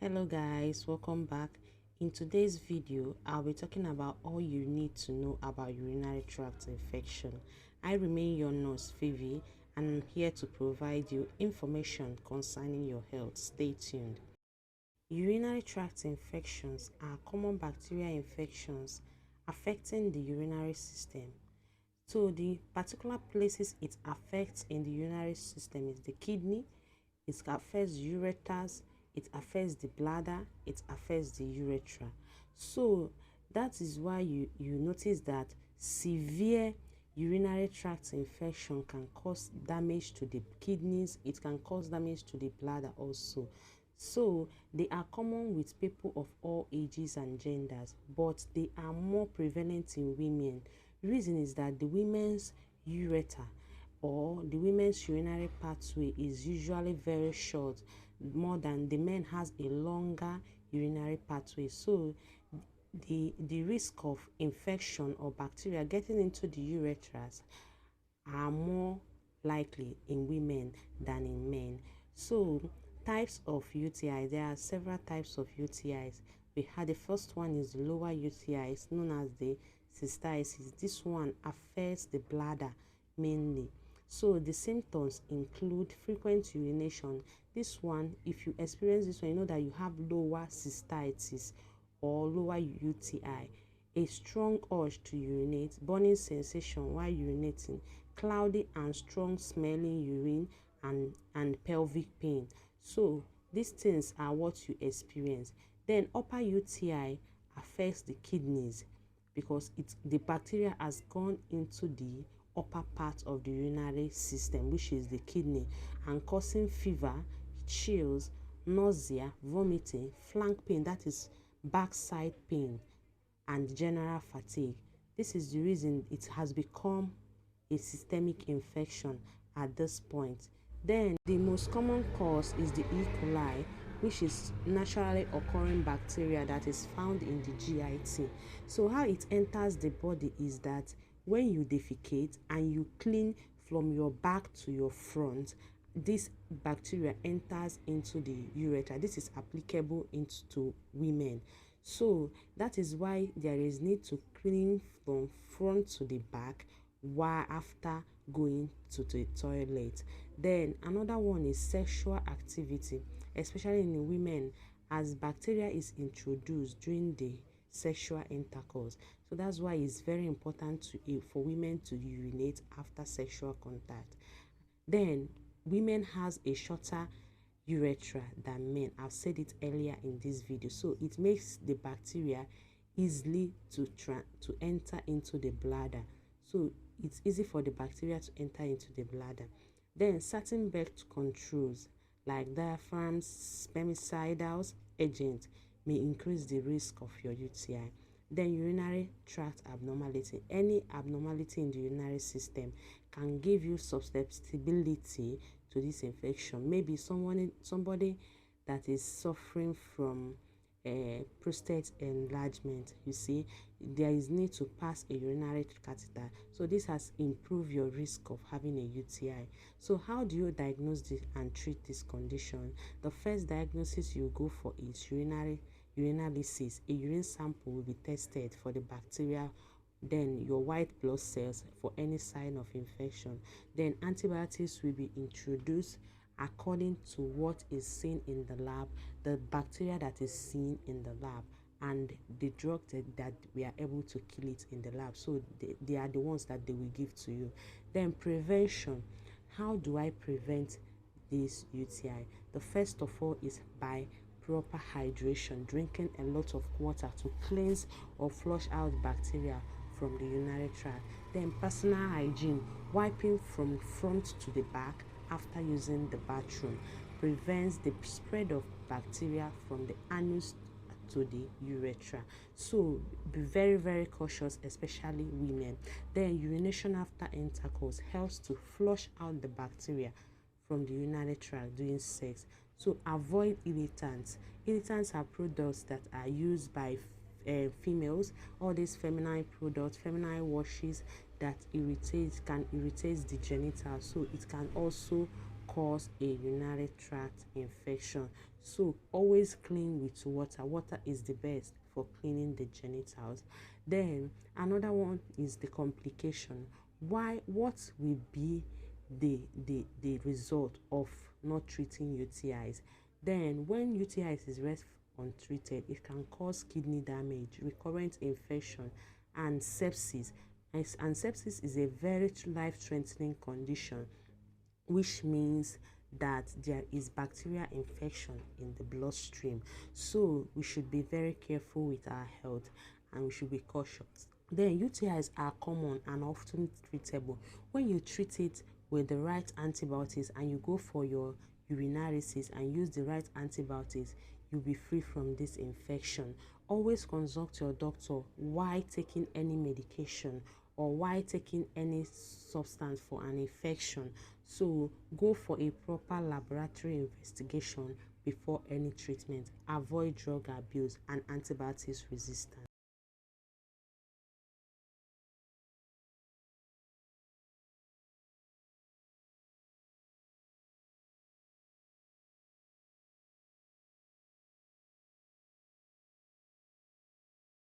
Hello guys, welcome back. In today's video, I'll be talking about all you need to know about urinary tract infection. I remain your nurse Phoebe and I'm here to provide you information concerning your health. Stay tuned. Urinary tract infections are common bacterial infections affecting the urinary system. So the particular places it affects in the urinary system is the kidney, it affects ureters, it affects the bladder, it affects the urethra. So that is why you notice that severe urinary tract infection can cause damage to the kidneys, it can cause damage to the bladder also. So they are common with people of all ages and genders, but they are more prevalent in women. The reason is that the women's ureter or the women's urinary pathway is usually very short, more than the men has a longer urinary pathway. So the risk of infection or bacteria getting into the ureters are more likely in women than in men. So types of UTI, there are several types of UTIs. We had the first one is lower UTIs known as the cystitis. This one affects the bladder mainly. So the symptoms include frequent urination. This one, if you experience this one, you know that you have lower cystitis or lower UTI. A strong urge to urinate, burning sensation while urinating, cloudy and strong smelling urine, and pelvic pain. So these things are what you experience. Then upper UTI affects the kidneys because the bacteria has gone into the upper part of the urinary system, which is the kidney, and causing fever, chills, nausea, vomiting, flank pain, that is backside pain, and general fatigue. This is the reason it has become a systemic infection at this point. Then the most common cause is the E. coli, which is naturally occurring bacteria that is found in the GIT. So how it enters the body is that when you defecate and you clean from your back to your front, this bacteria enters into the urethra. This is applicable into women. So that is why there is need to clean from front to the back while after going to the toilet. Then another one is sexual activity, especially in women, as bacteria is introduced during the sexual intercourse. So that's why it's very important for women to urinate after sexual contact. Then women has a shorter urethra than men. I've said it earlier in this video. So it makes the bacteria easily to enter into the bladder. So it's easy for the bacteria to enter into the bladder. Then certain birth controls like diaphragms, spermicidal agent may increase the risk of your UTI. Then urinary tract abnormality. Any abnormality in the urinary system can give you susceptibility to this infection. Maybe somebody that is suffering from prostate enlargement, you see, there is need to pass a urinary catheter. So this has improved your risk of having a UTI. So how do you diagnose this and treat this condition? The first diagnosis you go for is urinalysis. A urine sample will be tested for the bacteria, then your white blood cells for any sign of infection. Then antibiotics will be introduced according to what is seen in the lab, the bacteria that is seen in the lab, and the drug that we are able to kill it in the lab. So they are the ones that they will give to you. Then prevention. How do I prevent this UTI? The first of all is by proper hydration, drinking a lot of water to cleanse or flush out bacteria from the urinary tract. Then personal hygiene, wiping from front to the back after using the bathroom prevents the spread of bacteria from the anus to the urethra. So be very, very cautious, especially women. Then urination after intercourse helps to flush out the bacteria from the urinary tract during sex. So avoid irritants. Irritants are products that are used by females. All these feminine products, feminine washes that can irritate the genitals. So it can also cause a urinary tract infection. So always clean with water. Water is the best for cleaning the genitals. Then another one is the complication. What will be the result of not treating UTIs? Then when UTIs is left untreated, it can cause kidney damage, recurrent infection, and sepsis. And sepsis is a very life-threatening condition, which means that there is bacterial infection in the bloodstream. So we should be very careful with our health, and we should be cautious. Then UTIs are common and often treatable. When you treat it with the right antibiotics and you go for your urinalysis and use the right antibiotics, you'll be free from this infection. Always consult your doctor while taking any medication or while taking any substance for an infection. So go for a proper laboratory investigation before any treatment. Avoid drug abuse and antibiotics resistance.